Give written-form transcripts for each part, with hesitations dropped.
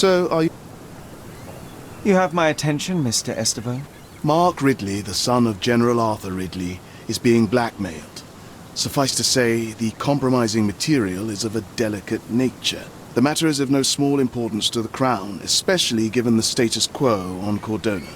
So, are you... You have my attention, Mr. Estevaux. Mark Ridley, the son of General Arthur Ridley, is being blackmailed. Suffice to say, the compromising material is of a delicate nature. The matter is of no small importance to the Crown, especially given the status quo on Cordona.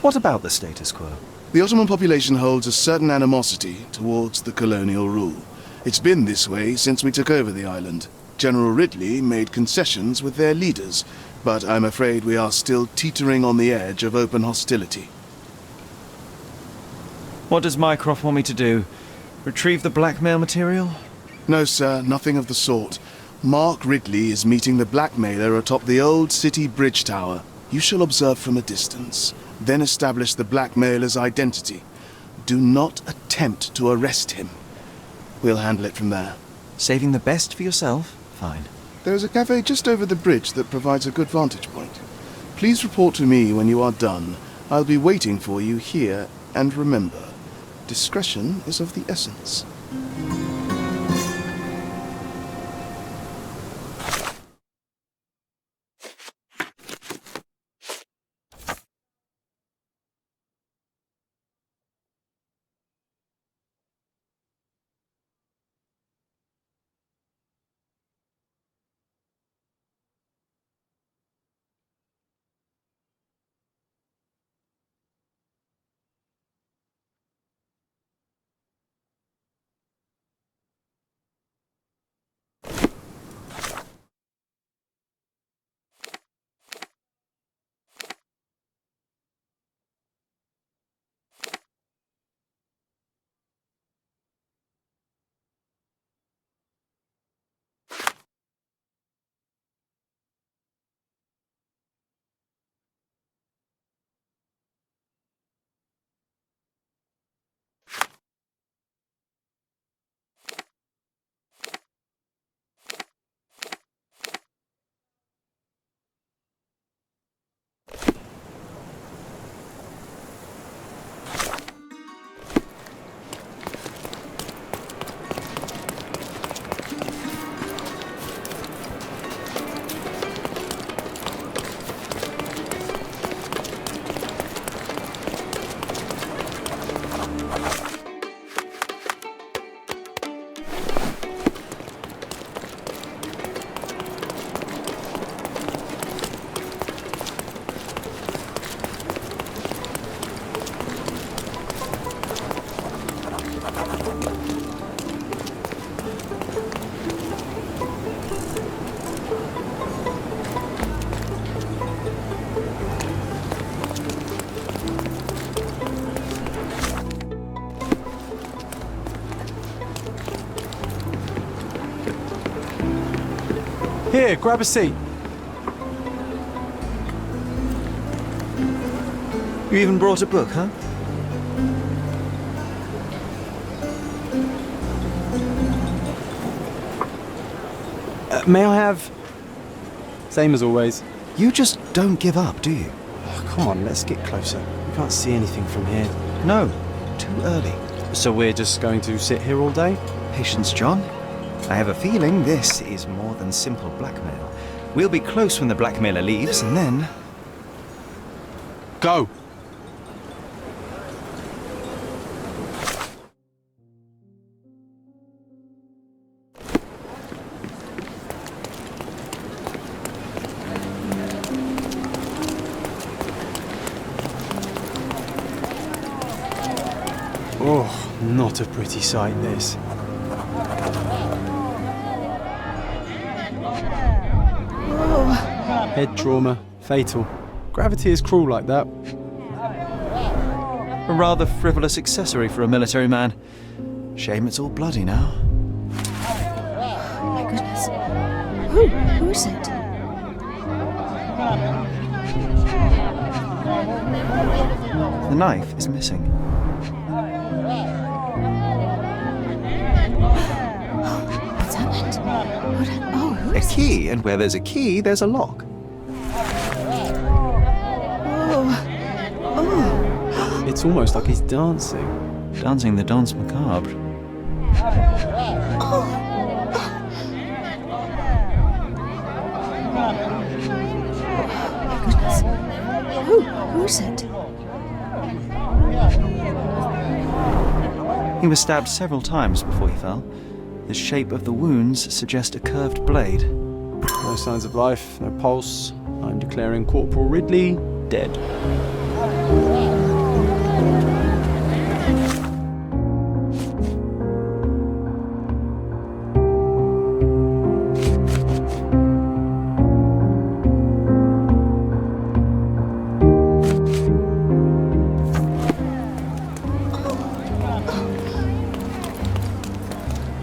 What about the status quo? The Ottoman population holds a certain animosity towards the colonial rule. It's been this way since we took over the island. General Ridley made concessions with their leaders, but I'm afraid we are still teetering on the edge of open hostility. What does Mycroft want me to do? Retrieve the blackmail material? No, sir, nothing of the sort. Mark Ridley is meeting the blackmailer atop the old city bridge tower. You shall observe from a distance, then establish the blackmailer's identity. Do not attempt to arrest him. We'll handle it from there. Saving the best for yourself? Fine. There is a cafe just over the bridge that provides a good vantage point. Please report to me when you are done. I'll be waiting for you here, and remember, discretion is of the essence. Here, grab a seat. You even brought a book, huh? May I have... Same as always. You just don't give up, do you? Oh, come on, let's get closer. We can't see anything from here. No, too early. So we're just going to sit here all day? Patience, John. I have a feeling this is more than simple blackmail. We'll be close when the blackmailer leaves, and then... Go! Oh, not a pretty sight, this. Head trauma, fatal. Gravity is cruel like that. A rather frivolous accessory for a military man. Shame it's all bloody now. Oh my goodness. Who's it? The knife is missing. What's happened? Who A is key, and where there's a key, there's a lock. It's almost like he's dancing. Dancing the danse macabre. Goodness. Who is it? He was stabbed several times before he fell. The shape of the wounds suggest a curved blade. No signs of life, no pulse. I'm declaring Corporal Ridley dead.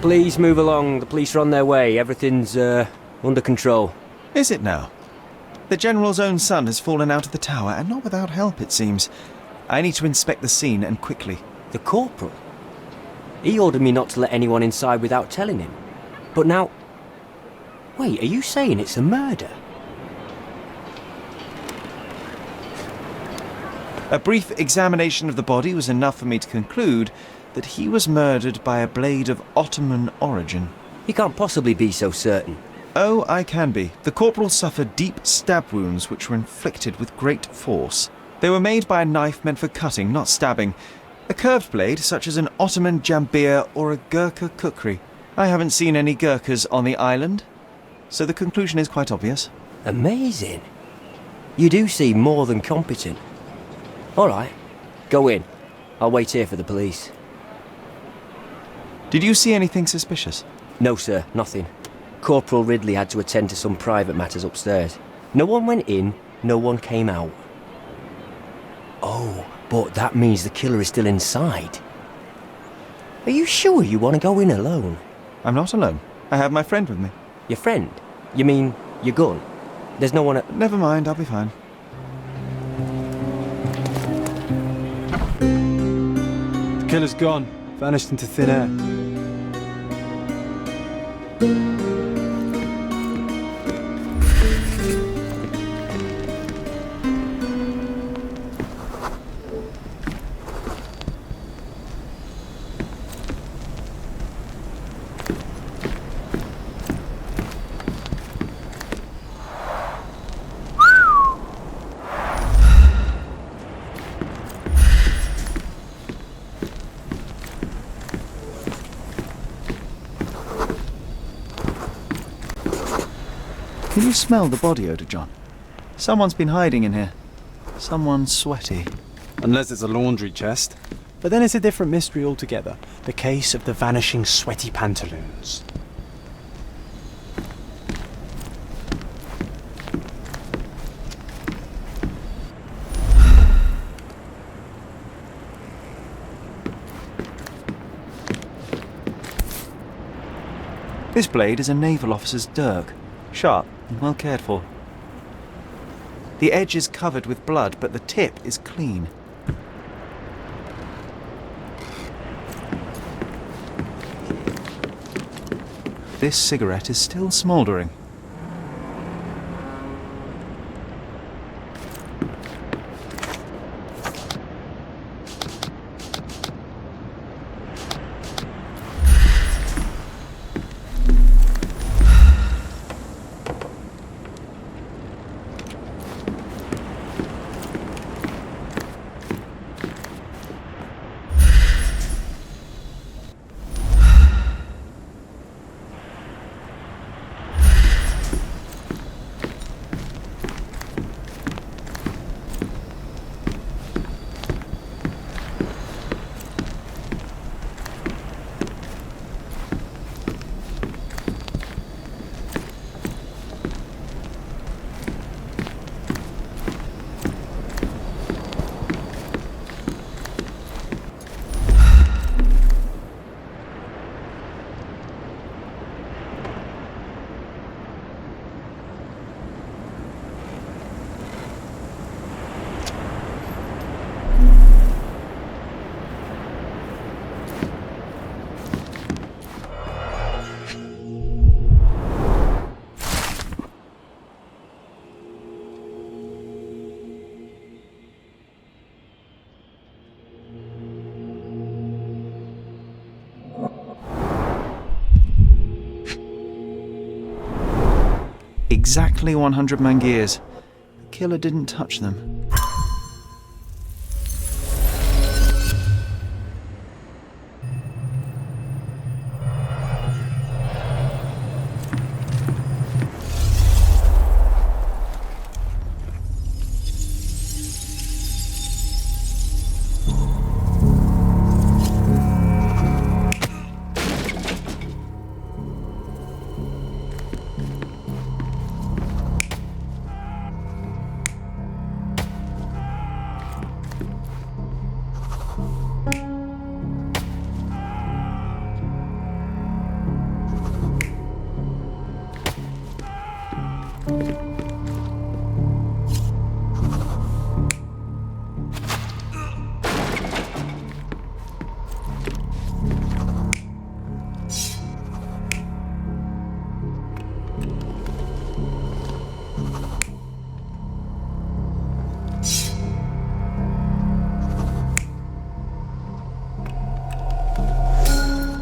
Please move along. The police are on their way. Everything's under control. Is it now? The General's own son has fallen out of the tower, and not without help, it seems. I need to inspect the scene, and quickly. The corporal? He ordered me not to let anyone inside without telling him. But now... Wait, are you saying it's a murder? A brief examination of the body was enough for me to conclude that he was murdered by a blade of Ottoman origin. You can't possibly be so certain. Oh, I can be. The corporal suffered deep stab wounds which were inflicted with great force. They were made by a knife meant for cutting, not stabbing. A curved blade, such as an Ottoman jambir or a Gurkha kukri. I haven't seen any Gurkhas on the island, so the conclusion is quite obvious. Amazing. You do seem more than competent. All right, go in. I'll wait here for the police. Did you see anything suspicious? No, sir, nothing. Corporal Ridley had to attend to some private matters upstairs. No one went in, no one came out. Oh, but that means the killer is still inside. Are you sure you want to go in alone? I'm not alone. I have my friend with me. Your friend? You mean your gun? There's no one at... Never mind, I'll be fine. The killer's gone, vanished into thin air. Can you smell the body odour, John? Someone's been hiding in here. Someone sweaty. Unless it's a laundry chest. But then it's a different mystery altogether. The case of the vanishing sweaty pantaloons. This blade is a naval officer's dirk. Sharp and well cared for. The edge is covered with blood, but the tip is clean. This cigarette is still smouldering. Exactly 100 mangears. The killer didn't touch them.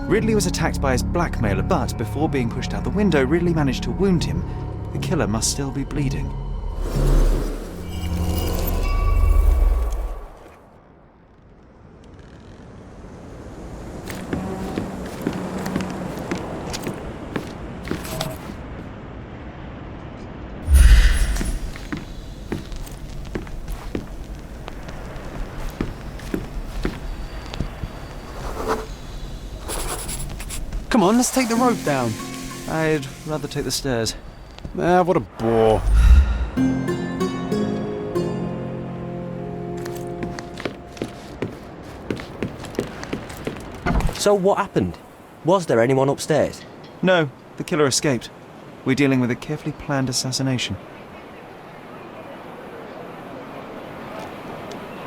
Ridley was attacked by his blackmailer, but before being pushed out the window, Ridley managed to wound him. The killer must still be bleeding. Come on, let's take the rope down. I'd rather take the stairs. Ah, what a bore. So what happened? Was there anyone upstairs? No, the killer escaped. We're dealing with a carefully planned assassination.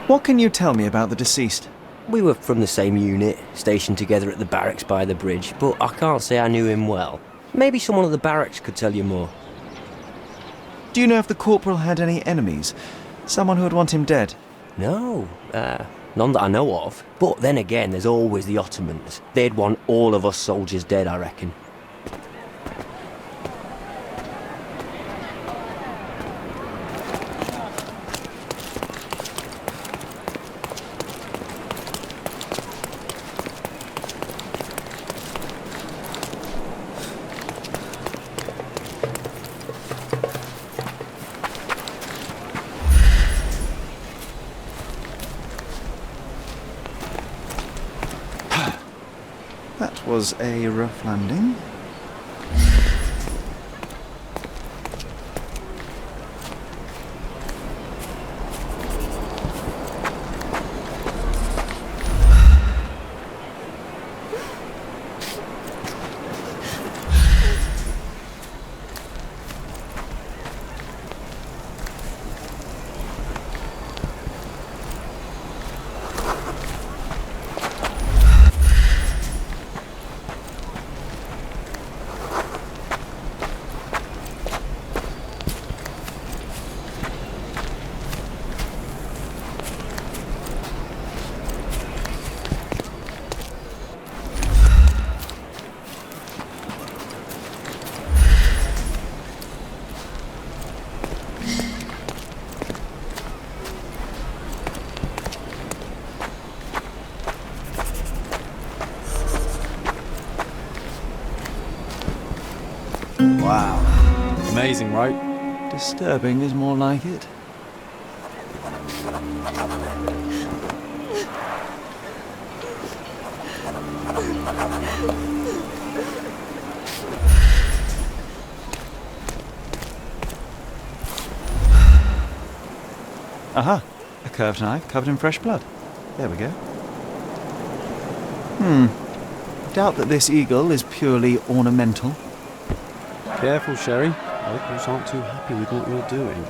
What can you tell me about the deceased? We were from the same unit, stationed together at the barracks by the bridge, but I can't say I knew him well. Maybe someone at the barracks could tell you more. Do you know if the corporal had any enemies? Someone who would want him dead? No, none that I know of. But then again, there's always the Ottomans. They'd want all of us soldiers dead, I reckon. That was a rough landing. Wow. Amazing, right? Disturbing is more like it. Aha! A curved knife covered in fresh blood. There we go. Doubt that this eagle is purely ornamental. Careful, Sherry. Locals aren't too happy with what you're doing.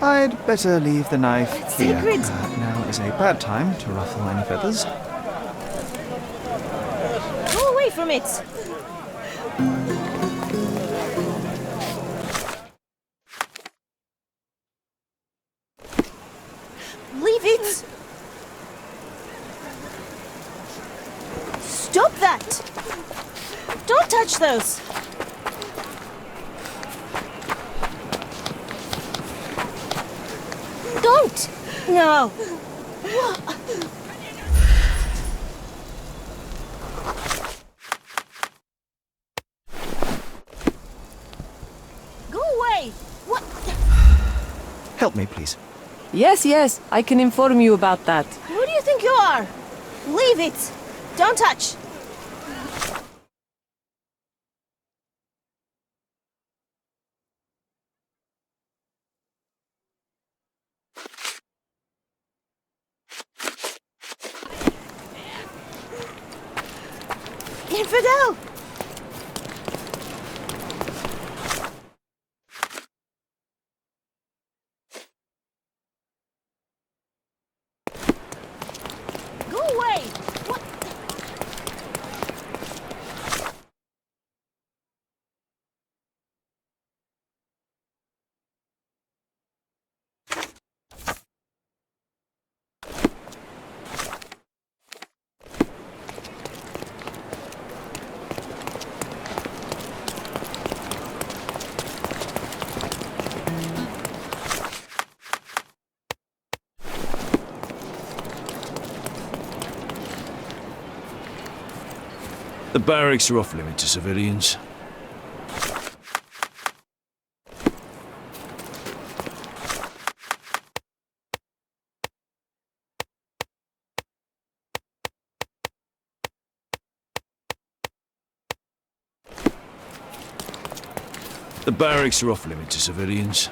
I'd better leave the knife It's here. sacred. Now is a bad time to ruffle any feathers. Go away from it! Leave it! Stop that! Don't touch those! No. Go away. What? Help me, please. Yes, yes, I can inform you about that. Who do you think you are? Leave it. Don't touch. Infidel! Go away! What? The barracks are off limit to civilians. The barracks are off limit to civilians.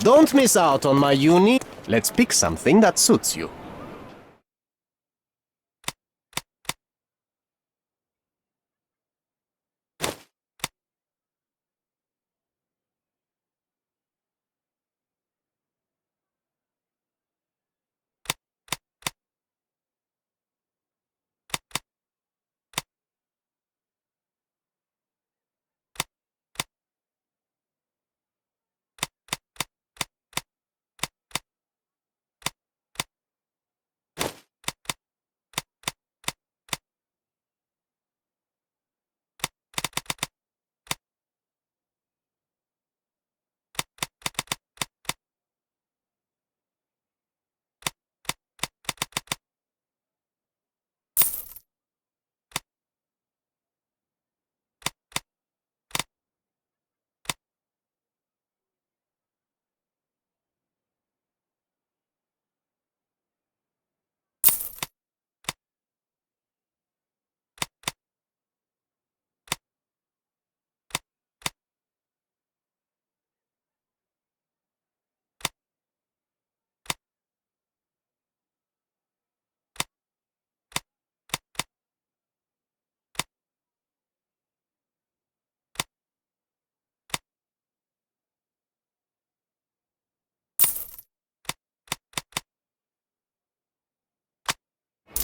Don't miss out on my uni. Let's pick something that suits you.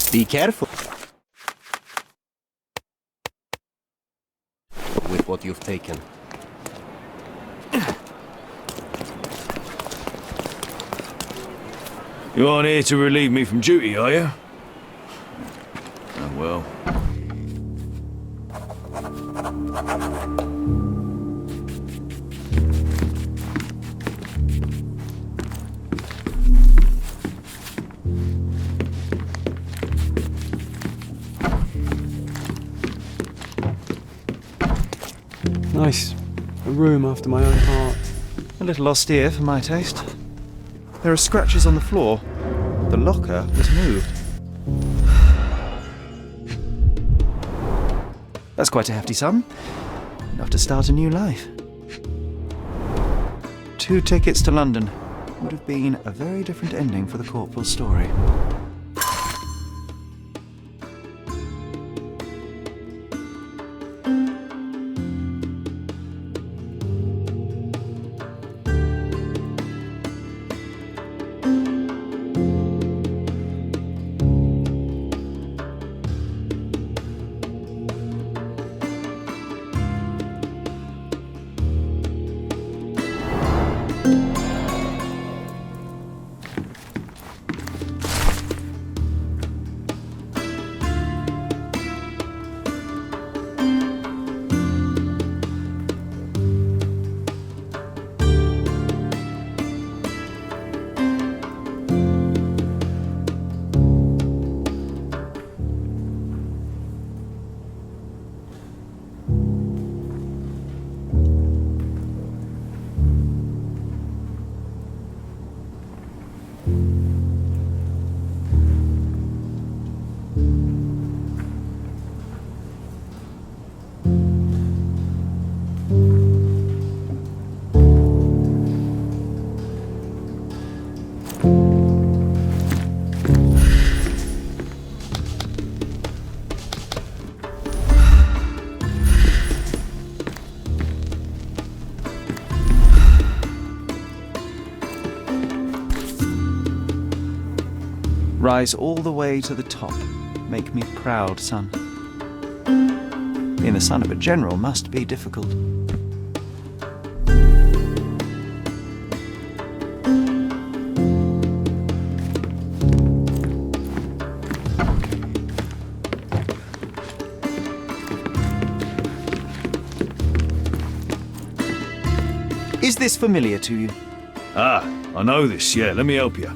Be careful with what you've taken. You aren't here to relieve me from duty, are you? Oh well. Nice. A room after my own heart. A little austere for my taste. There are scratches on the floor. The locker was moved. That's quite a hefty sum. Enough to start a new life. 2 tickets to London. Would have been a very different ending for the corporal's story. Rise all the way to the top. Make me proud, son. Being the son of a general must be difficult. Is this familiar to you? Ah, I know this, yeah. Let me help you.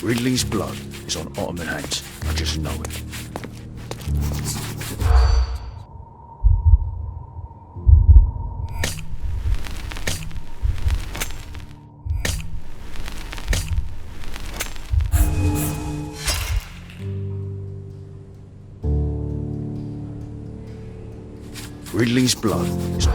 Ridley's blood is on Ottoman hands. I just know it. Ridley's blood is on...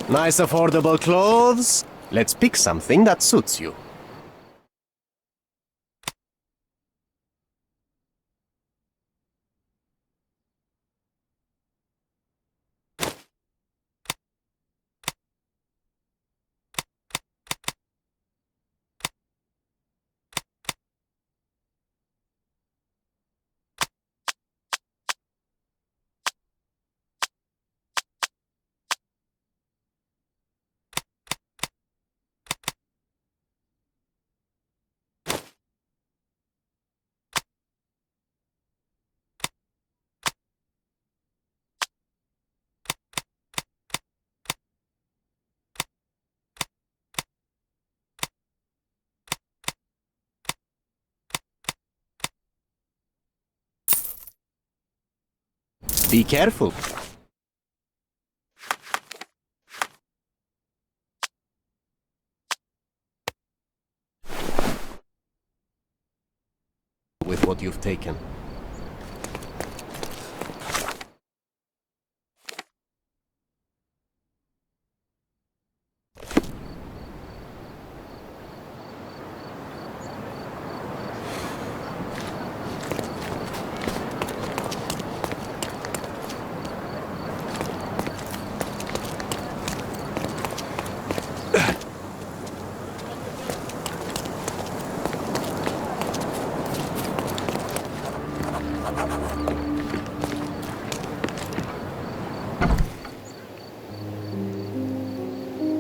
Nice affordable clothes. Let's pick something that suits you. Be careful. With what you've taken.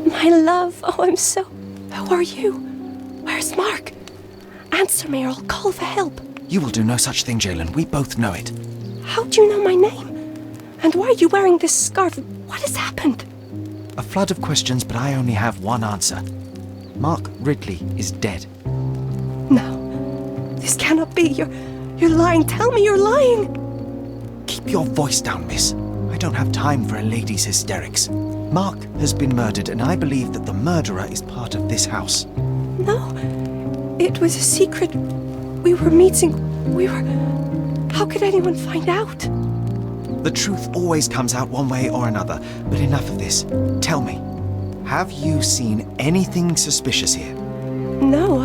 My love, oh, I'm so... Who are you? Where's Mark? Answer me or I'll call for help. You will do no such thing, Jalen. We both know it. How do you know my name? And why are you wearing this scarf? What has happened? A flood of questions, but I only have one answer. Mark Ridley is dead. No, this cannot be. You're lying. Tell me you're lying. Keep your voice down, miss. I don't have time for a lady's hysterics. Mark has been murdered, and I believe that the murderer is part of this house. No, it was a secret. We were meeting. How could anyone find out? The truth always comes out one way or another, but enough of this. Tell me, have you seen anything suspicious here? No,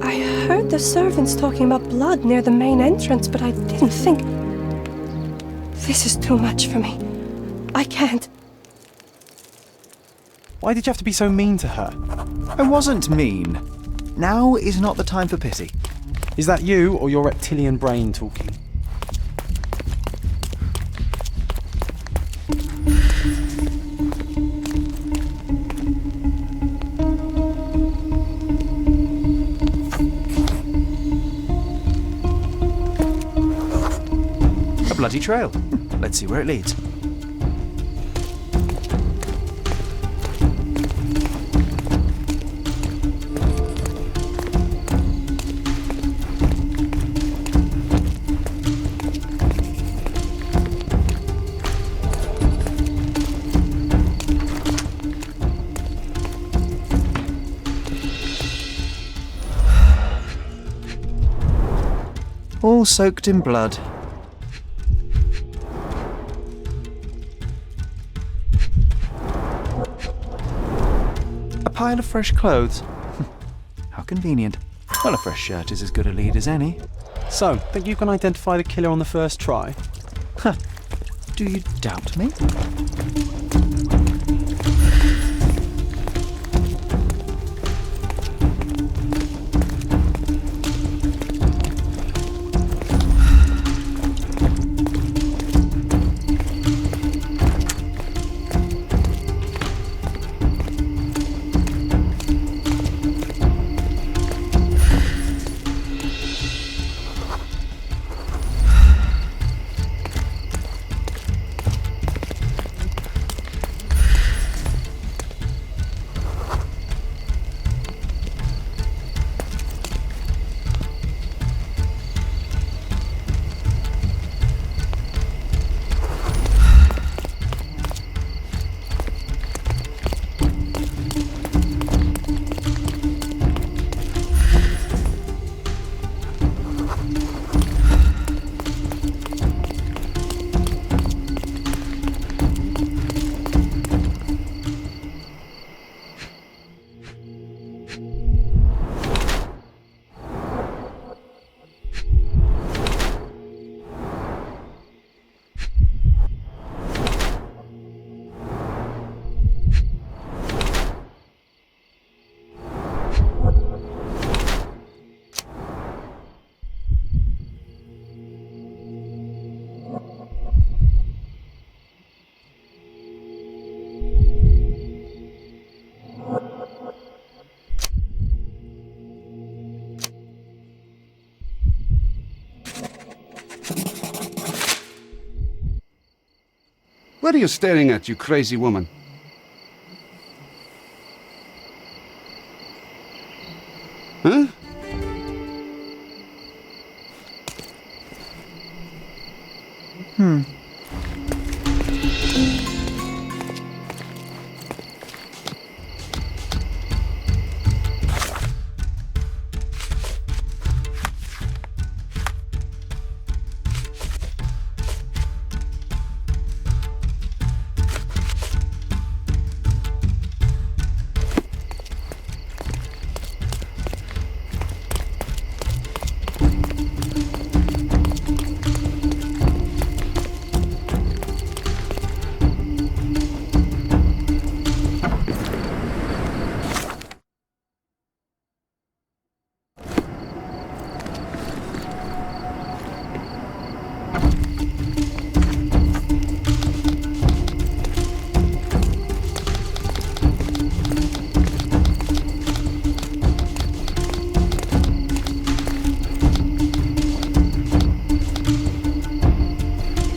I heard the servants talking about blood near the main entrance, but I didn't think... This is too much for me. I can't. Why did you have to be so mean to her? I wasn't mean. Now is not the time for pity. Is that you or your reptilian brain talking? A bloody trail. Let's see where it leads. All soaked in blood. A pile of fresh clothes. How convenient. Well, a fresh shirt is as good a lead as any. So, think you can identify the killer on the first try? Do you doubt me? What are you staring at, you crazy woman? Huh?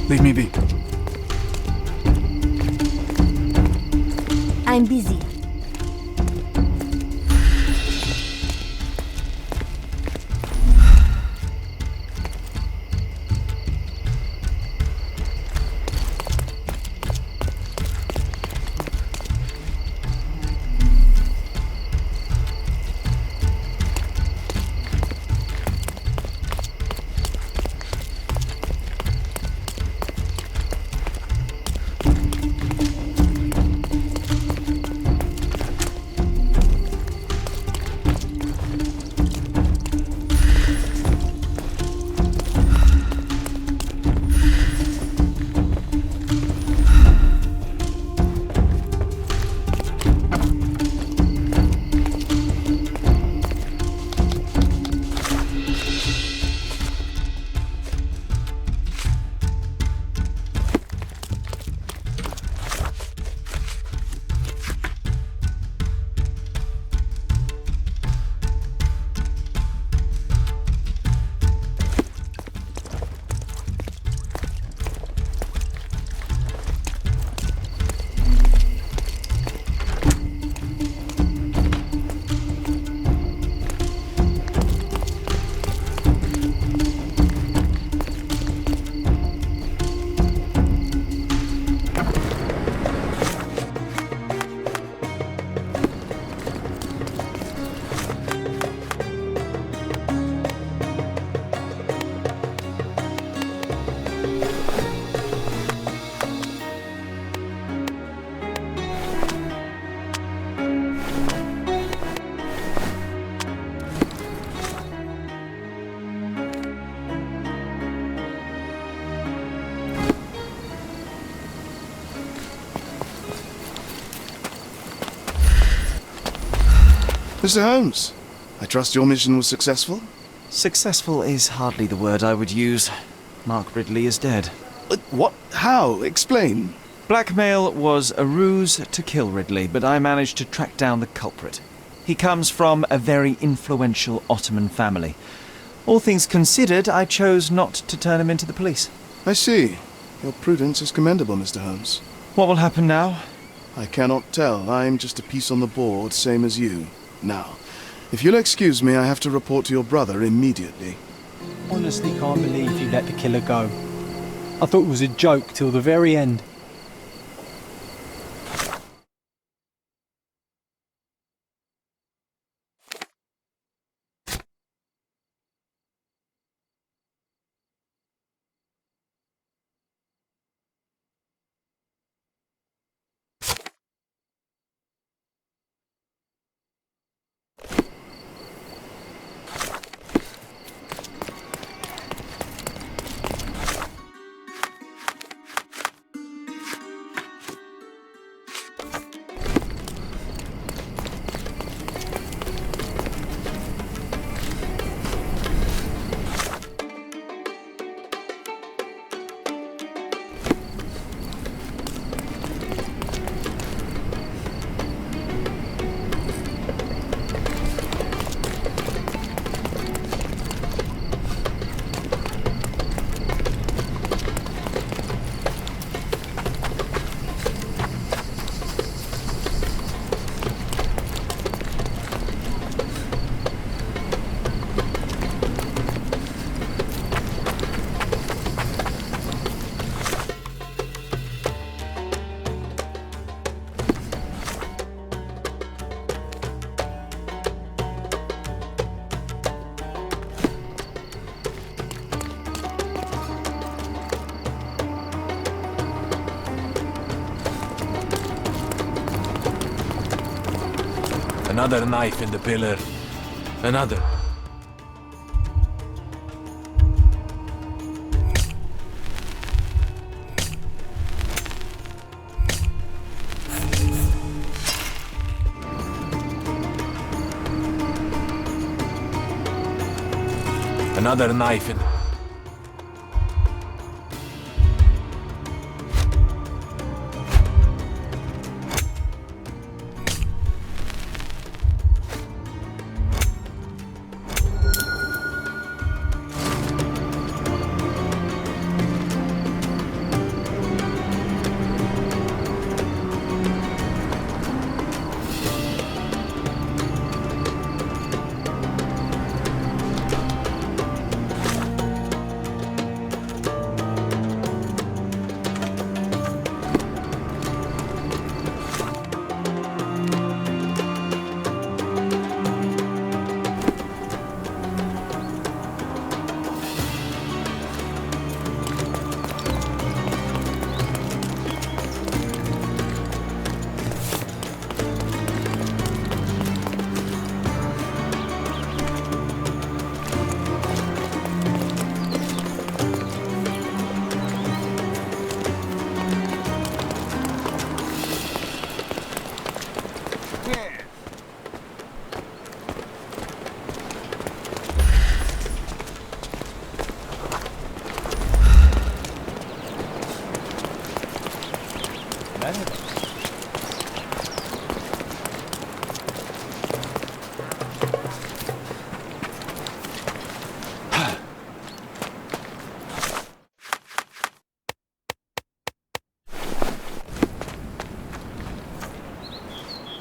Leave me be. I'm busy. Mr. Holmes, I trust your mission was successful? Successful is hardly the word I would use. Mark Ridley is dead. What? How? Explain. Blackmail was a ruse to kill Ridley, but I managed to track down the culprit. He comes from a very influential Ottoman family. All things considered, I chose not to turn him into the police. I see. Your prudence is commendable, Mr. Holmes. What will happen now? I cannot tell. I'm just a piece on the board, same as you. Now, if you'll excuse me, I have to report to your brother immediately. Honestly can't believe you let the killer go. I thought it was a joke till the very end. Another knife in the pillar. Another. Another knife in...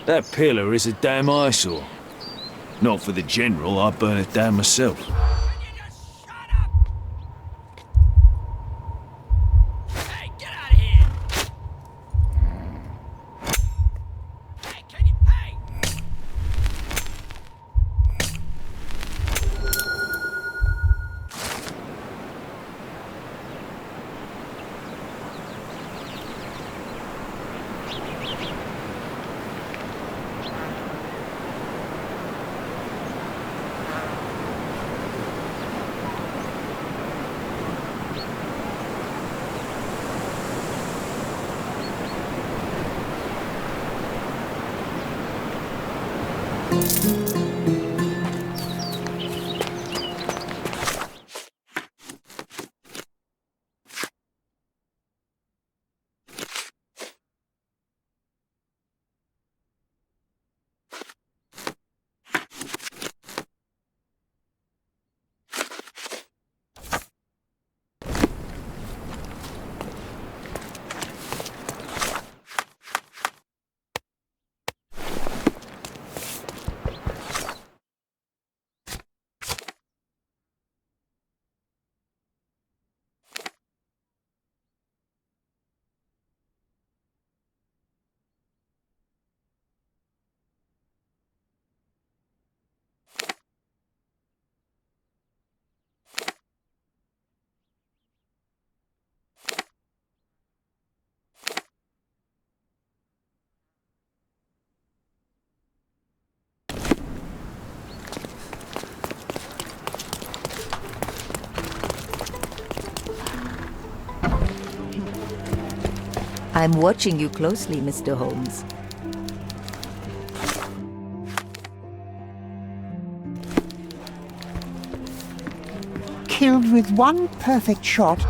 That pillar is a damn eyesore. Not for the General, I'd burn it down myself. I'm watching you closely, Mr. Holmes. Killed with one perfect shot.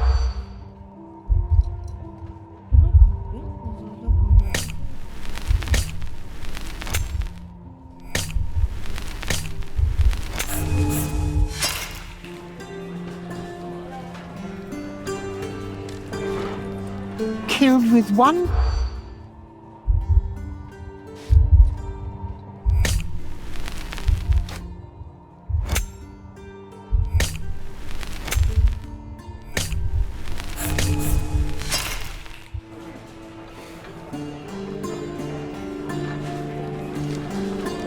Killed with one...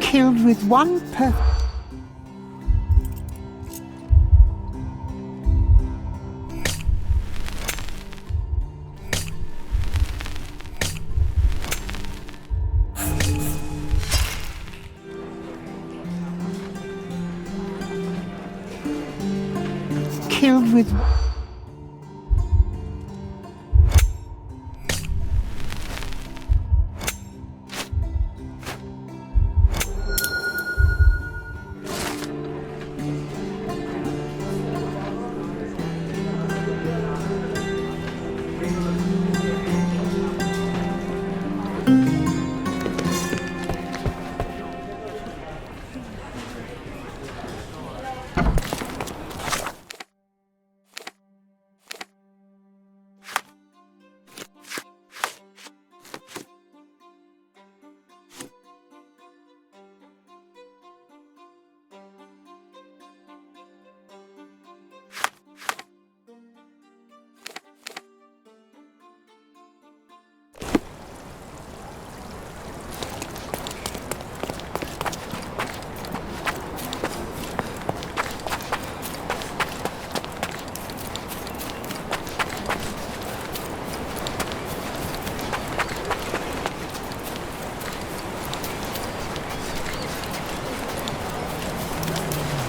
Killed with one perfect... killed with...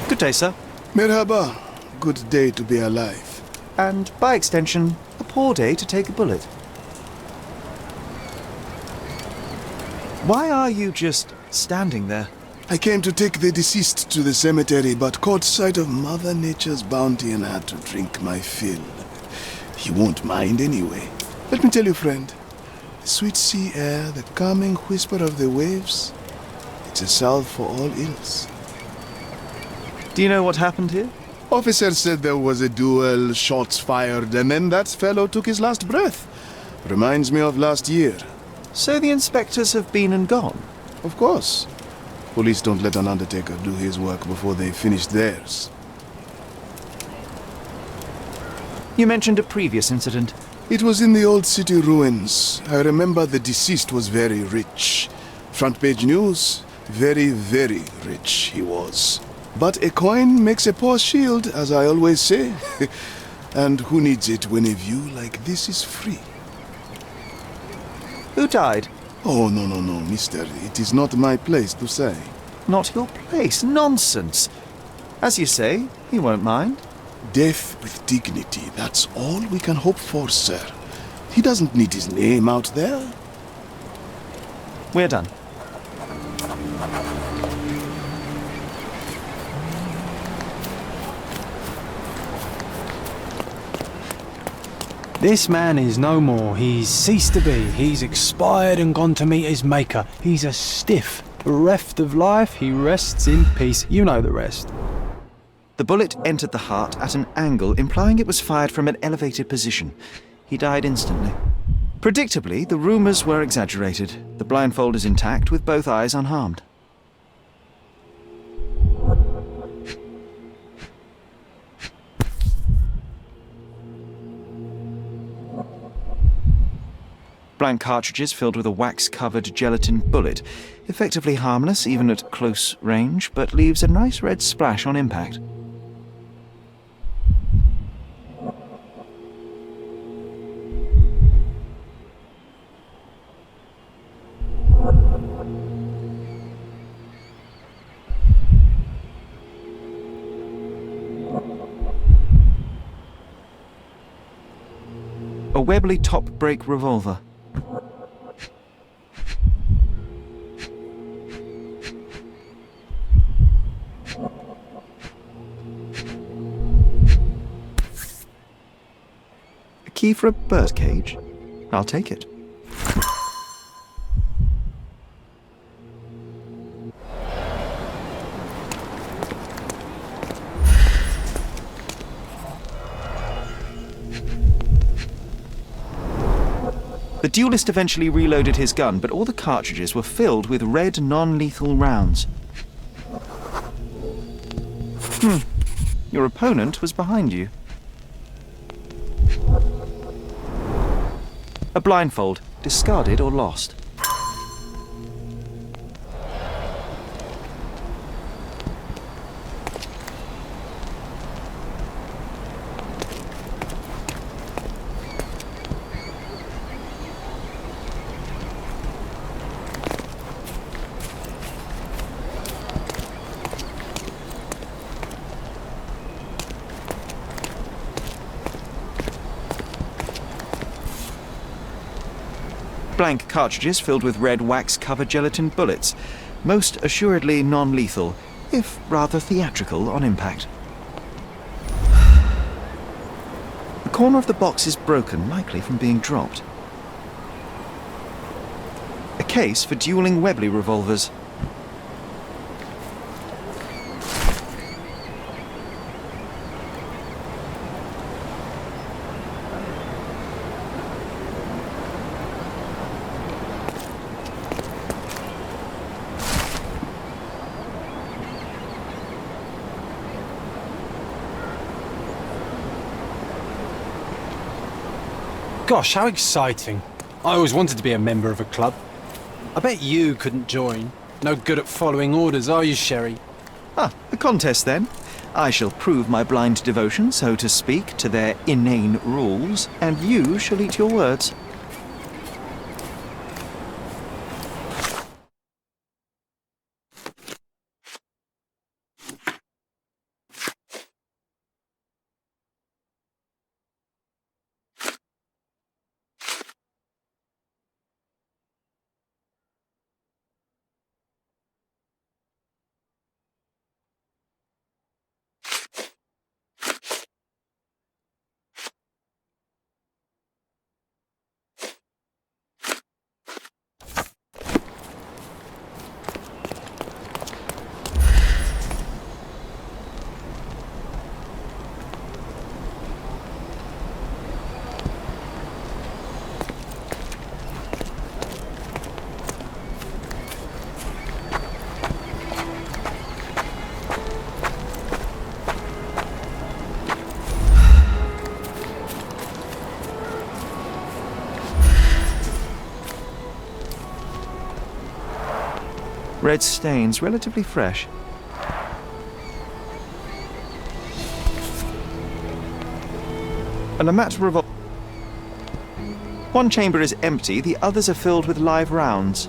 Good day, sir. Merhaba. Good day to be alive. And, by extension, a poor day to take a bullet. Why are you just standing there? I came to take the deceased to the cemetery, but caught sight of Mother Nature's bounty and had to drink my fill. He won't mind anyway. Let me tell you, friend, the sweet sea air, the calming whisper of the waves, it's a salve for all ills. Do you know what happened here? Officer said there was a duel, shots fired, and then that fellow took his last breath. Reminds me of last year. So the inspectors have been and gone? Of course. Police don't let an undertaker do his work before they've finished theirs. You mentioned a previous incident. It was in the old city ruins. I remember the deceased was very rich. Front page news, very, very rich he was. But a coin makes a poor shield, as I always say. And who needs it when a view like this is free? Who died? Oh, no, mister. It is not my place to say. Not your place. Nonsense. As you say, he won't mind. Death with dignity, that's all we can hope for, sir. He doesn't need his name out there. We're done. This man is no more. He's ceased to be. He's expired and gone to meet his maker. He's a stiff. Bereft of life, he rests in peace. You know the rest. The bullet entered the heart at an angle, implying it was fired from an elevated position. He died instantly. Predictably, the rumours were exaggerated. The blindfold is intact, with both eyes unharmed. Blank cartridges filled with a wax-covered gelatin bullet. Effectively harmless, even at close range, but leaves a nice red splash on impact. A Webley top-break revolver. A key for a birdcage? I'll take it. The duelist eventually reloaded his gun, but all the cartridges were filled with red non-lethal rounds. Your opponent was behind you. A blindfold, discarded or lost. Blank cartridges filled with red wax-covered gelatin bullets. Most assuredly non-lethal, if rather theatrical on impact. The corner of the box is broken, likely from being dropped. A case for dueling Webley revolvers. Gosh, how exciting. I always wanted to be a member of a club. I bet you couldn't join. No good at following orders, are you, Sherry? Ah, a contest then. I shall prove my blind devotion, so to speak, to their inane rules, and you shall eat your words. Red stains, relatively fresh. An Amat revolver. One chamber is empty, the others are filled with live rounds.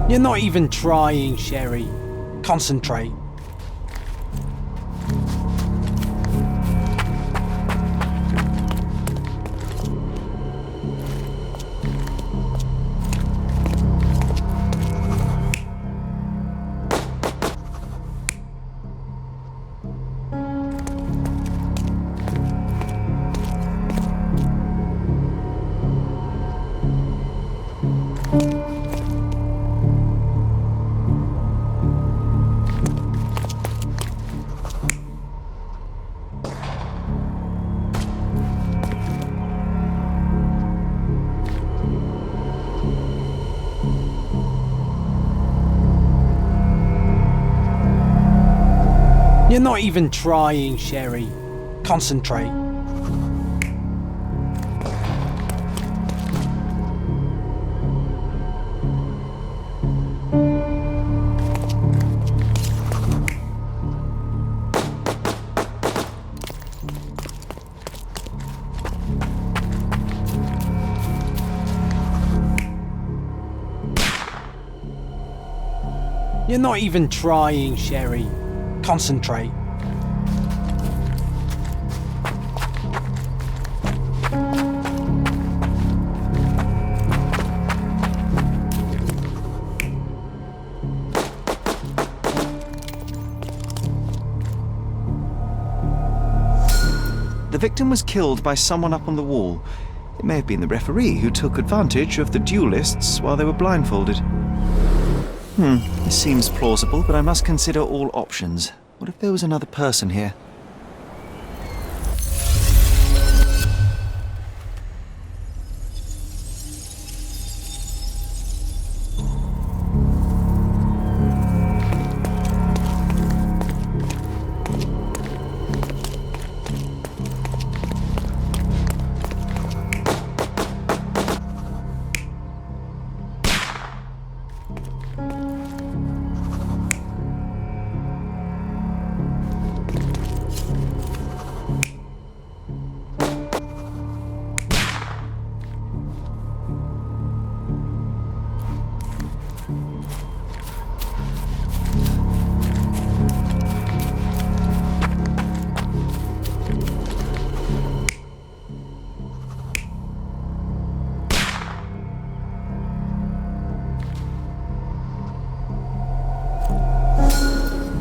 You're not even trying, Sherry. Concentrate. You're not even trying, Sherry. Concentrate. You're not even trying, Sherry. Concentrate. The victim was killed by someone up on the wall. It may have been the referee who took advantage of the duelists while they were blindfolded. This seems plausible, but I must consider all options. What if there was another person here?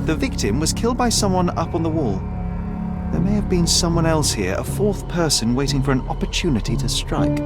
The victim was killed by someone up on the wall. There may have been someone else here, a fourth person waiting for an opportunity to strike.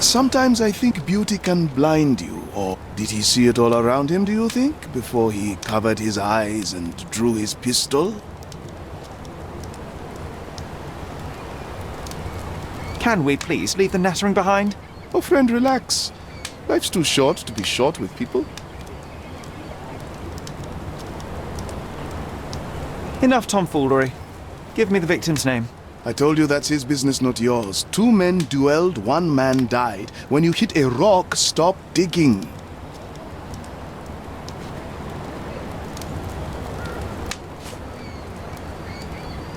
Sometimes I think beauty can blind you, or did he see it all around him, do you think, before he covered his eyes and drew his pistol? Can we please leave the nattering behind? Oh, friend, relax. Life's too short to be short with people. Enough tomfoolery. Give me the victim's name. I told you that's his business, not yours. 2 men duelled, 1 man died. When you hit a rock, stop digging.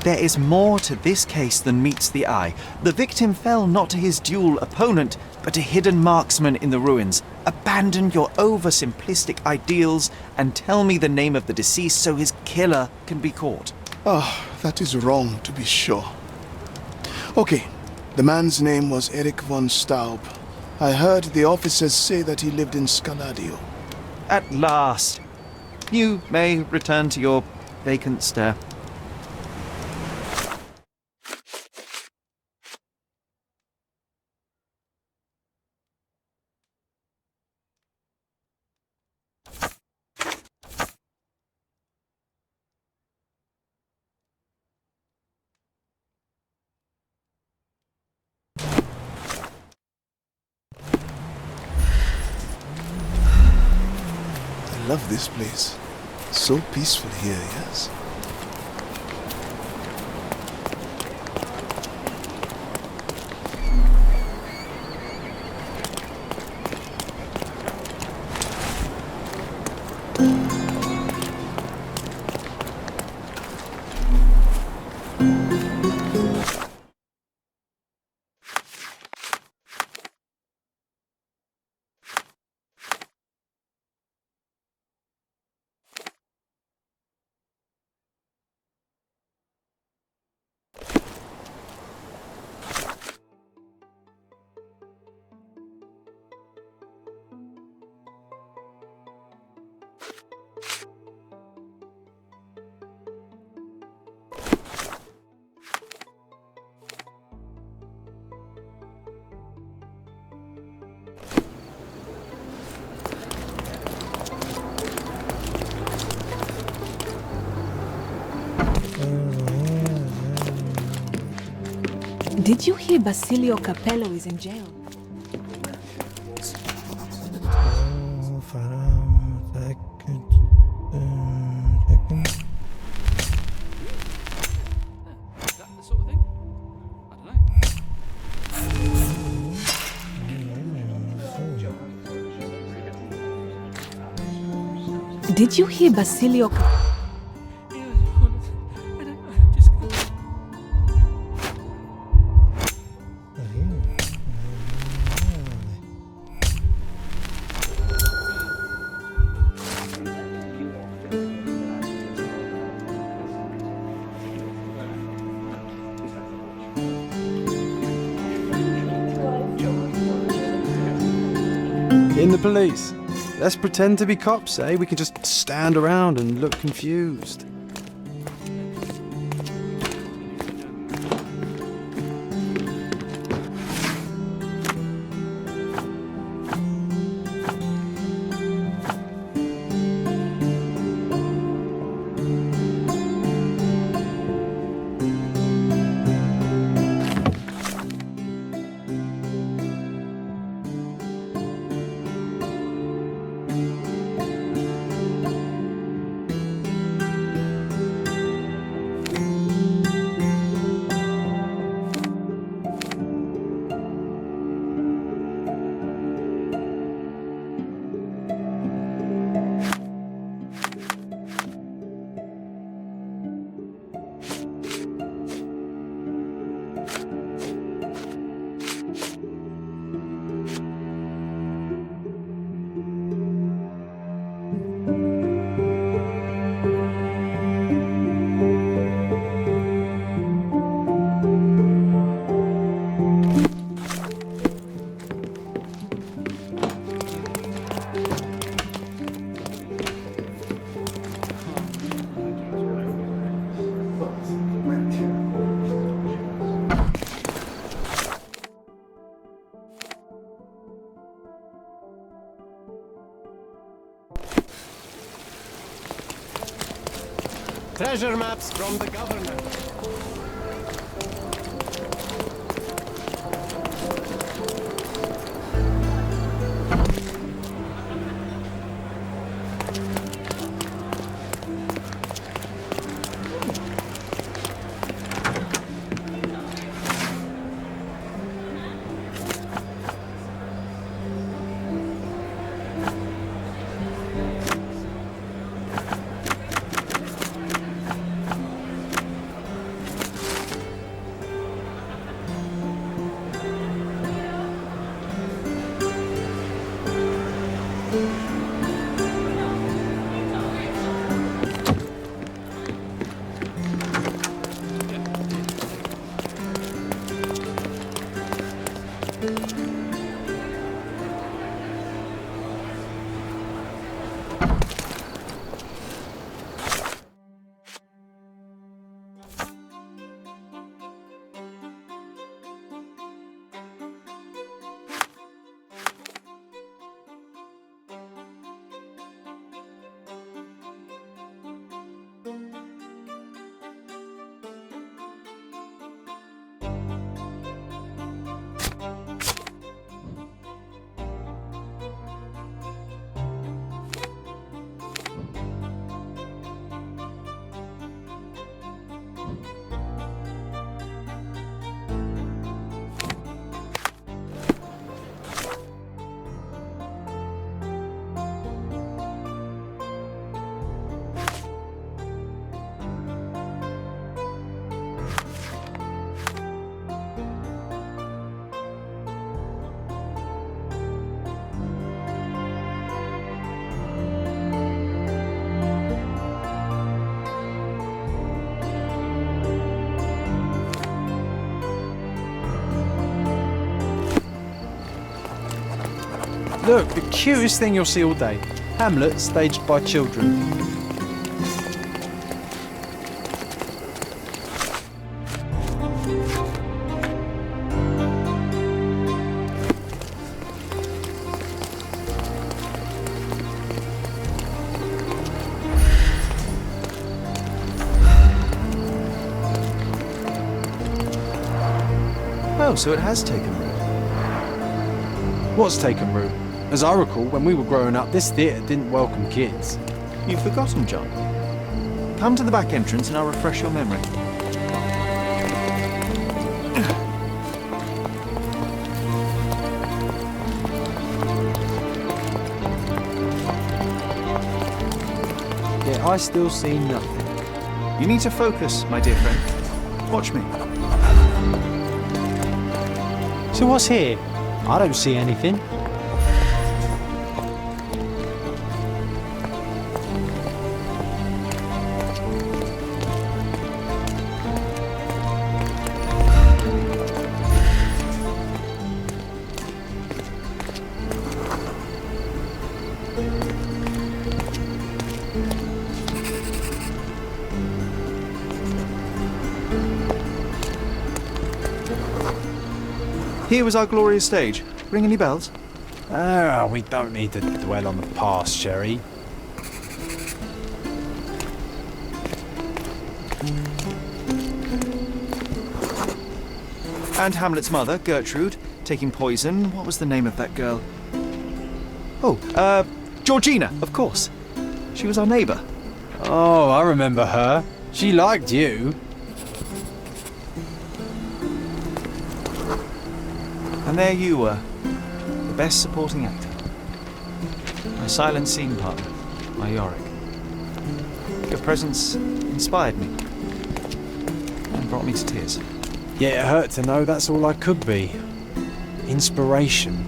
There is more to this case than meets the eye. The victim fell not to his dual opponent, but a hidden marksman in the ruins. Abandon your oversimplistic ideals and tell me the name of the deceased so his killer can be caught. Ah, that is wrong, to be sure. Okay, the man's name was Erich von Staub. I heard the officers say that he lived in Scaladio. At last. You may return to your vacant stare. I love this place. So peaceful here, yes? Did you hear Basilio Capello is in jail? Did you hear Basilio Capello? In the police. Let's pretend to be cops, eh? We can just stand around and look confused. Treasure maps from the governor. Look, the cutest thing you'll see all day. Hamlet staged by children. Oh, so it has taken root. What's taken root? As I recall, when we were growing up, this theatre didn't welcome kids. You've forgotten, John. Come to the back entrance and I'll refresh your memory. Yeah, I still see nothing. You need to focus, my dear friend. Watch me. So what's here? I don't see anything. Here was our glorious stage. Ring any bells? Ah, we don't need to dwell on the past, Sherry. And Hamlet's mother, Gertrude, taking poison. What was the name of that girl? Oh, Georgina, of course. She was our neighbour. Oh, I remember her. She liked you. And there you were, the best supporting actor. My silent scene partner, my Yorick. Your presence inspired me and brought me to tears. Yeah, it hurt to know that's all I could be. Inspiration.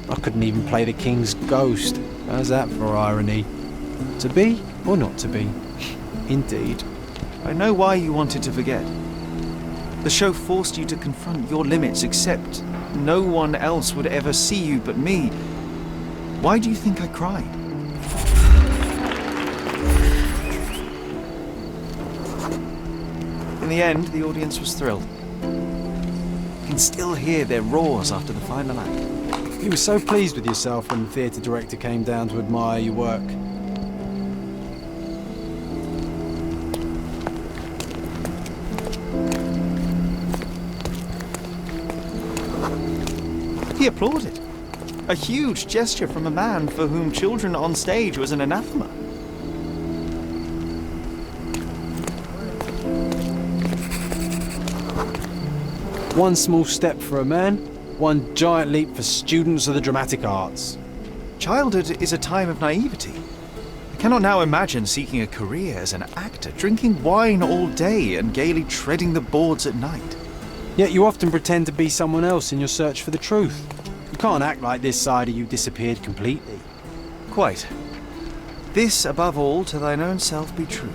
I couldn't even play the king's ghost. How's that for irony? To be or not to be? Indeed. I know why you wanted to forget. The show forced you to confront your limits, except no one else would ever see you but me. Why do you think I cried? In the end, the audience was thrilled. You can still hear their roars after the final act. You were so pleased with yourself when the theatre director came down to admire your work. He applauded. A huge gesture from a man for whom children on stage was an anathema. One small step for a man, one giant leap for students of the dramatic arts. Childhood is a time of naivety. I cannot now imagine seeking a career as an actor, drinking wine all day and gaily treading the boards at night. Yet you often pretend to be someone else in your search for the truth. You can't act like this side of you disappeared completely. Quite. This, above all, to thine own self be true.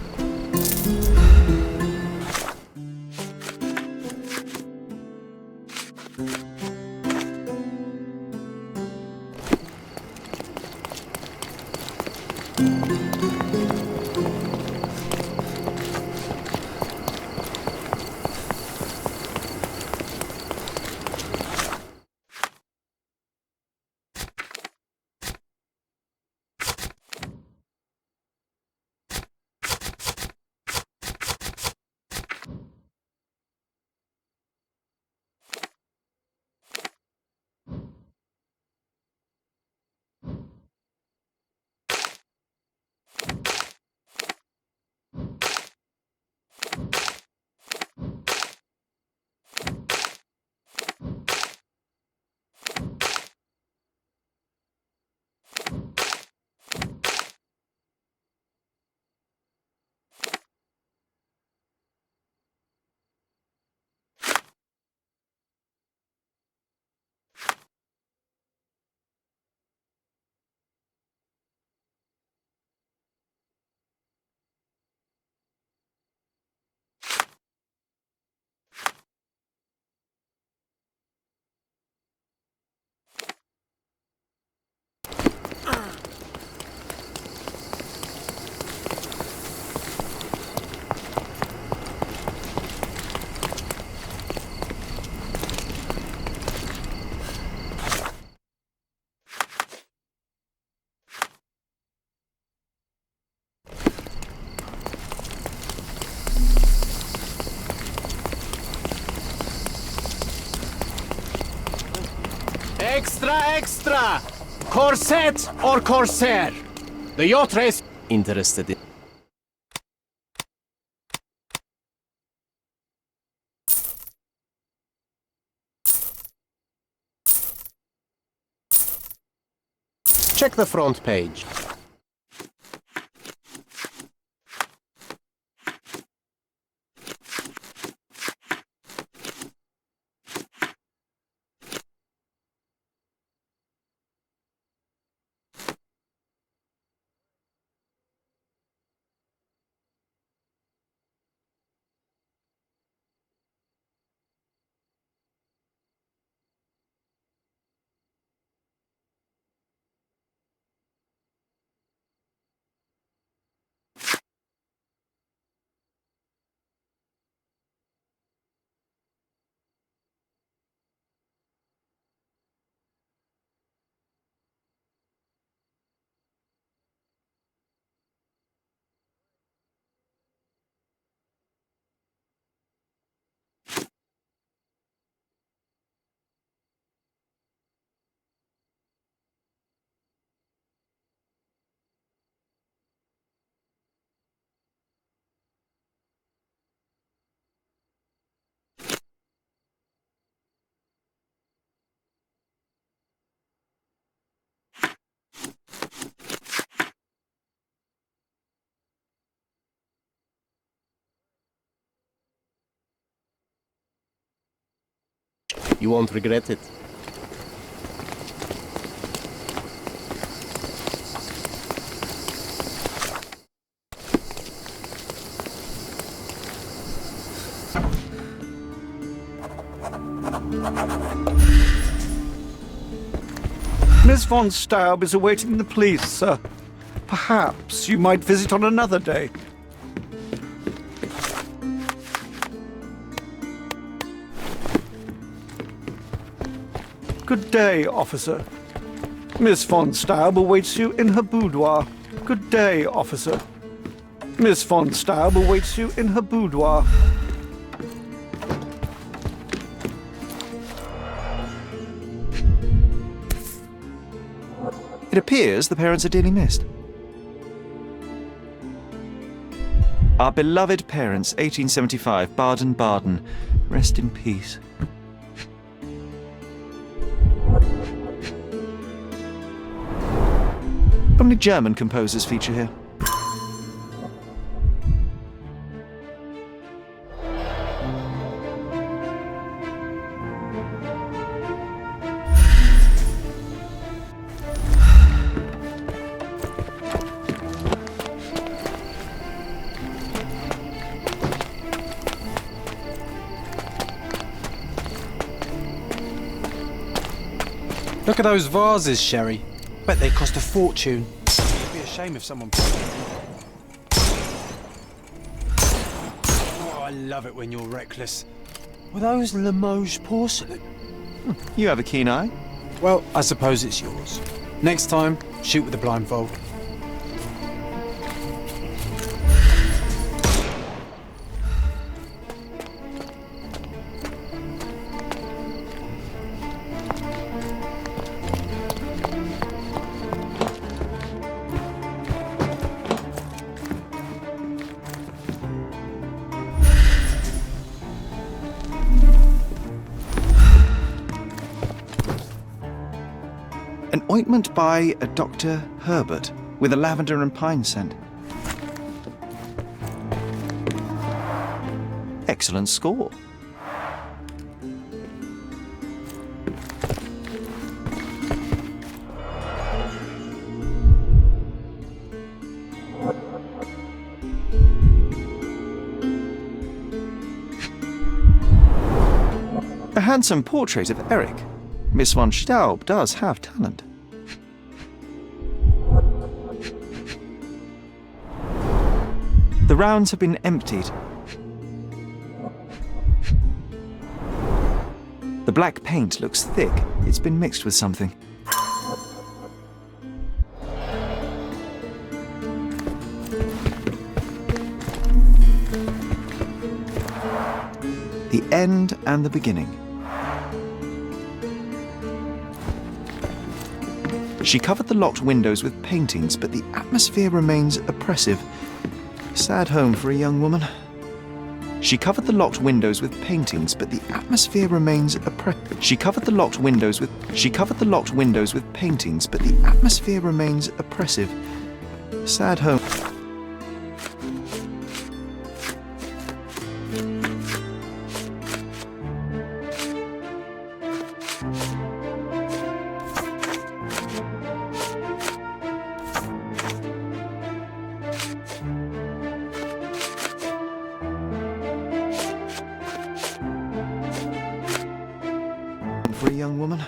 Extra, extra! Corset or corsair? The yacht race... Interested in... Check the front page. You won't regret it. Miss von Staub is awaiting the police, sir. Perhaps you might visit on another day. Good day, officer. Miss von Staub awaits you in her boudoir. Good day, officer. Miss von Staub awaits you in her boudoir. It appears the parents are dearly missed. Our beloved parents, 1875, Baden-Baden. Rest in peace. How many German composers feature here? Look at those vases, Sherry. Bet they cost a fortune. It'd be a shame if someone... Oh, I love it when you're reckless. Were those Limoges porcelain? You have a keen eye. Well, I suppose it's yours. Next time, shoot with a blindfold. An ointment by a Dr. Herbert with a lavender and pine scent. Excellent score. A handsome portrait of Eric. Miss von Staub does have talent. The rounds have been emptied. The black paint looks thick. It's been mixed with something. The end and the beginning. She covered the locked windows with paintings, but the atmosphere remains oppressive. Sad home for a young woman. She covered the locked windows with paintings, but the atmosphere remains oppressive. She covered the locked windows with paintings, but the atmosphere remains oppressive. Sad home. For a young woman.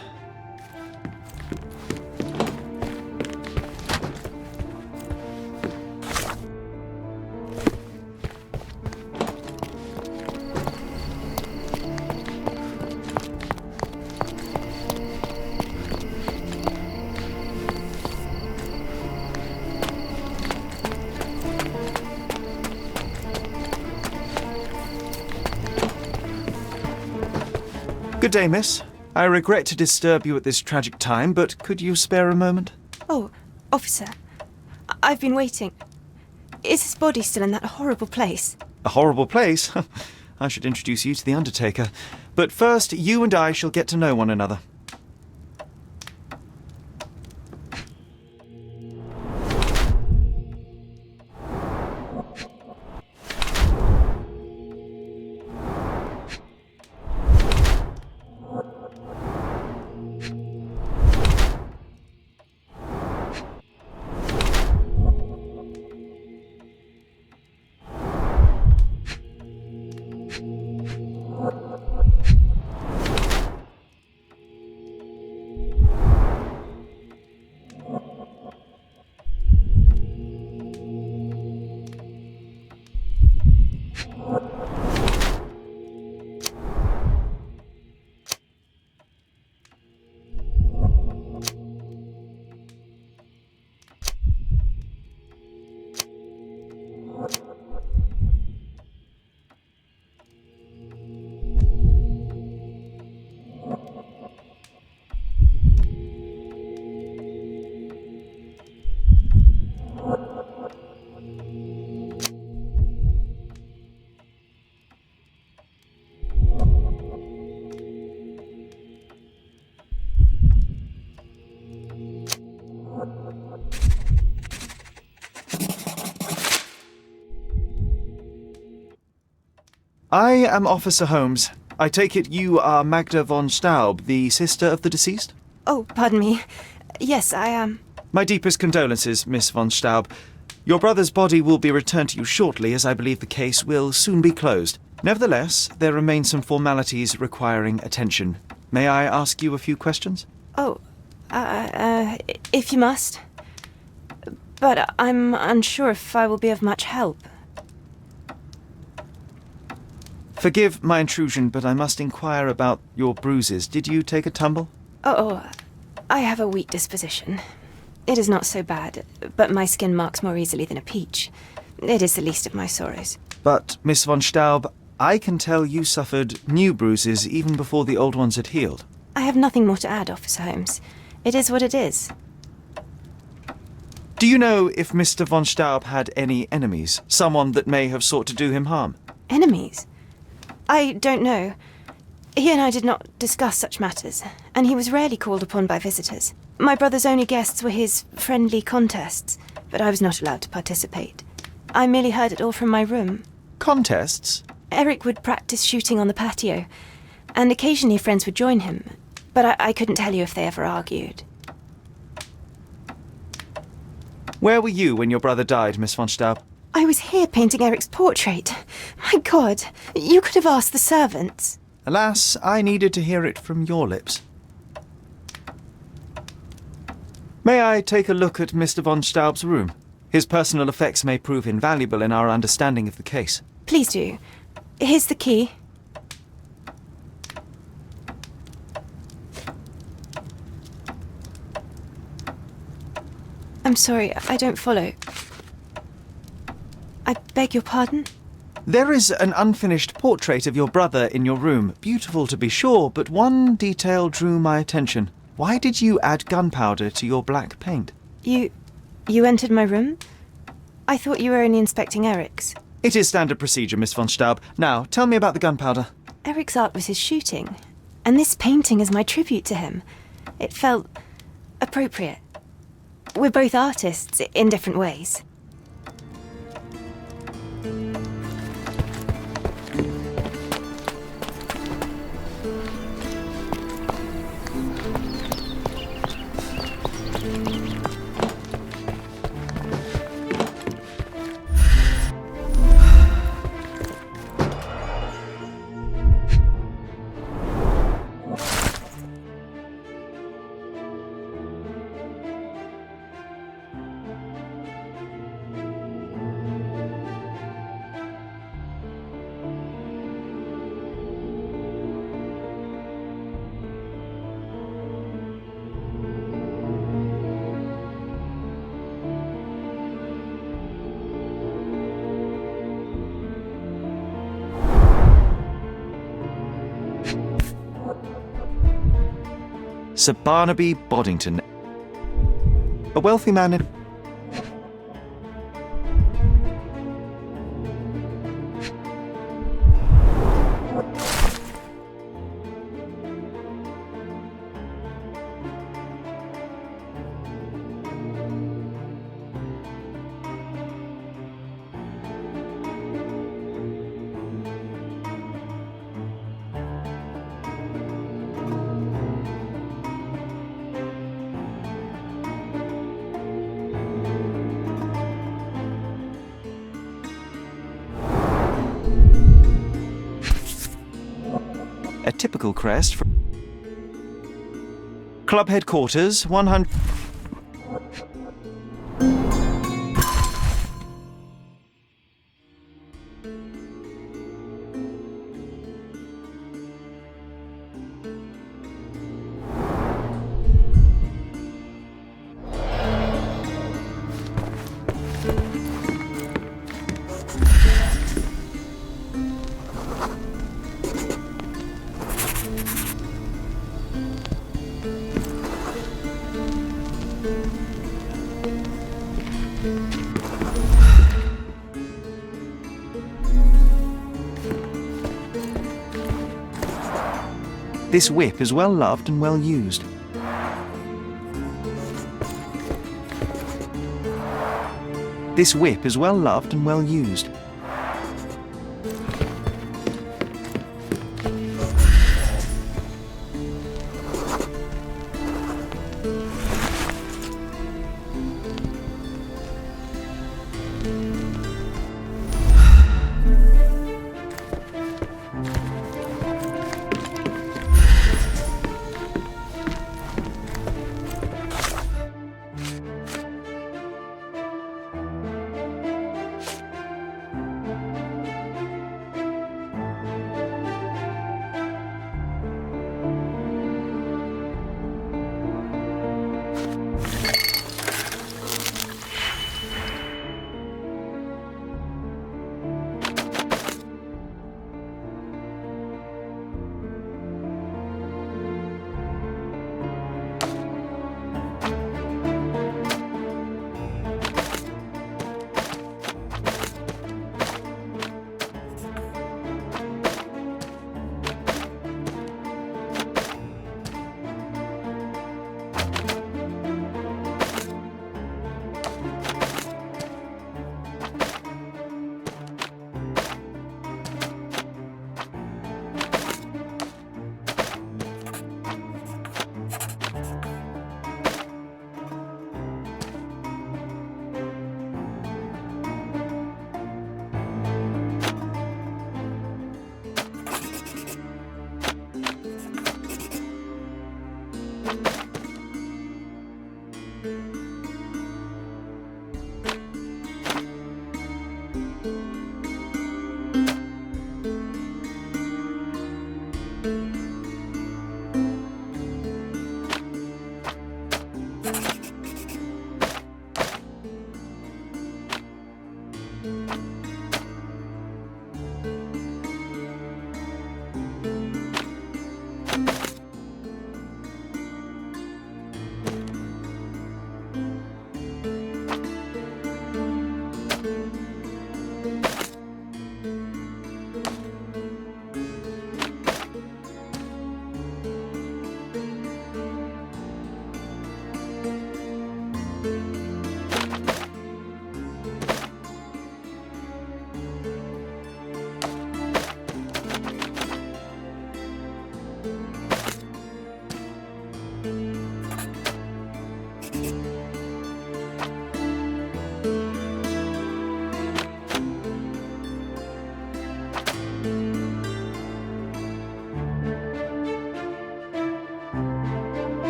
Good day, miss. I regret to disturb you at this tragic time, but could you spare a moment? Oh, officer. I've been waiting. Is his body still in that horrible place? A horrible place? I should introduce you to the Undertaker. But first, you and I shall get to know one another. I am Officer Holmes. I take it you are Magda von Staub, the sister of the deceased? Oh, pardon me. Yes, I am. My deepest condolences, Miss von Staub. Your brother's body will be returned to you shortly, as I believe the case will soon be closed. Nevertheless, there remain some formalities requiring attention. May I ask you a few questions? Oh, if you must. But I'm unsure if I will be of much help. Forgive my intrusion, but I must inquire about your bruises. Did you take a tumble? Oh, I have a weak disposition. It is not so bad, but my skin marks more easily than a peach. It is the least of my sorrows. But, Miss von Staub, I can tell you suffered new bruises even before the old ones had healed. I have nothing more to add, Officer Holmes. It is what it is. Do you know if Mr. von Staub had any enemies? Someone that may have sought to do him harm? Enemies? I don't know. He and I did not discuss such matters, and he was rarely called upon by visitors. My brother's only guests were his friendly contests, but I was not allowed to participate. I merely heard it all from my room. Contests? Eric would practice shooting on the patio, and occasionally friends would join him, but I couldn't tell you if they ever argued. Where were you when your brother died, Miss von Staub? I was here painting Eric's portrait. My God, you could have asked the servants. Alas, I needed to hear it from your lips. May I take a look at Mr. von Staub's room? His personal effects may prove invaluable in our understanding of the case. Please do. Here's the key. I'm sorry, I don't follow. I beg your pardon? There is an unfinished portrait of your brother in your room. Beautiful to be sure, but one detail drew my attention. Why did you add gunpowder to your black paint? You entered my room? I thought you were only inspecting Eric's. It is standard procedure, Miss von Staub. Now, tell me about the gunpowder. Eric's art was his shooting, and this painting is my tribute to him. It felt appropriate. We're both artists in different ways. Sir Barnaby Boddington. A wealthy man in... A typical crest for... Club headquarters, 100... This whip is well loved and well used. This whip is well loved and well used.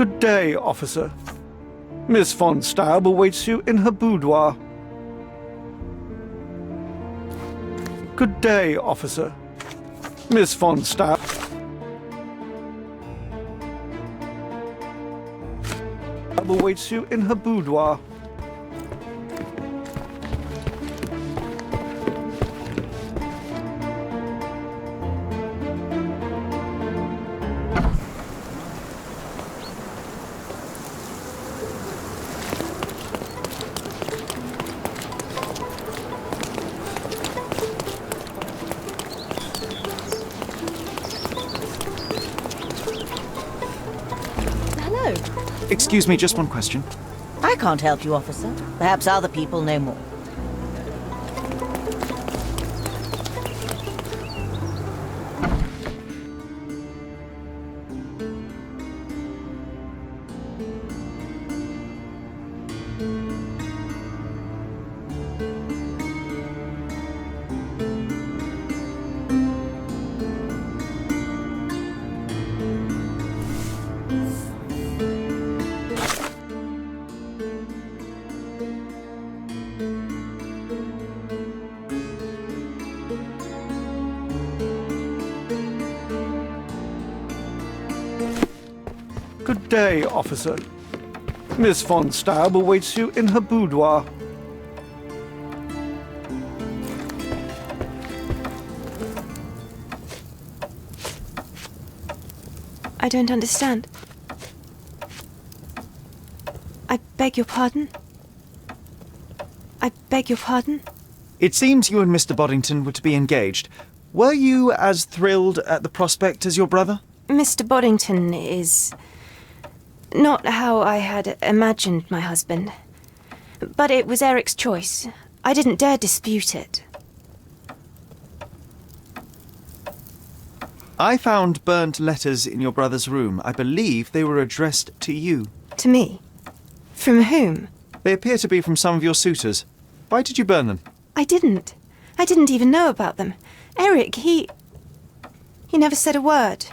Good day, officer. Miss von Staub awaits you in her boudoir. Good day, officer. Miss von Staub awaits you in her boudoir. Excuse me, just one question. I can't help you, officer. Perhaps other people know more. Good day, officer. Miss von Staub awaits you in her boudoir. I don't understand. I beg your pardon? I beg your pardon? It seems you and Mr. Boddington were to be engaged. Were you as thrilled at the prospect as your brother? Mr. Boddington is not how I had imagined my husband. But it was Eric's choice. I didn't dare dispute it. I found burnt letters in your brother's room. I believe they were addressed to you. To me? From whom? They appear to be from some of your suitors. Why did you burn them? I didn't. I didn't even know about them. Eric, he never said a word.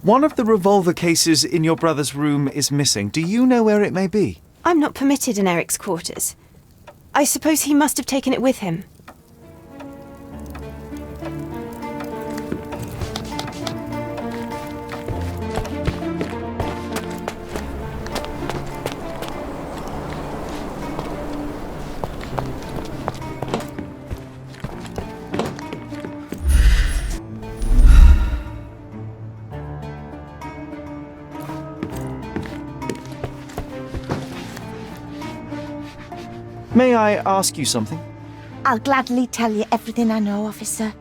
One of the revolver cases in your brother's room is missing. Do you know where it may be? I'm not permitted in Eric's quarters. I suppose he must have taken it with him. May I ask you something? I'll gladly tell you everything I know, officer.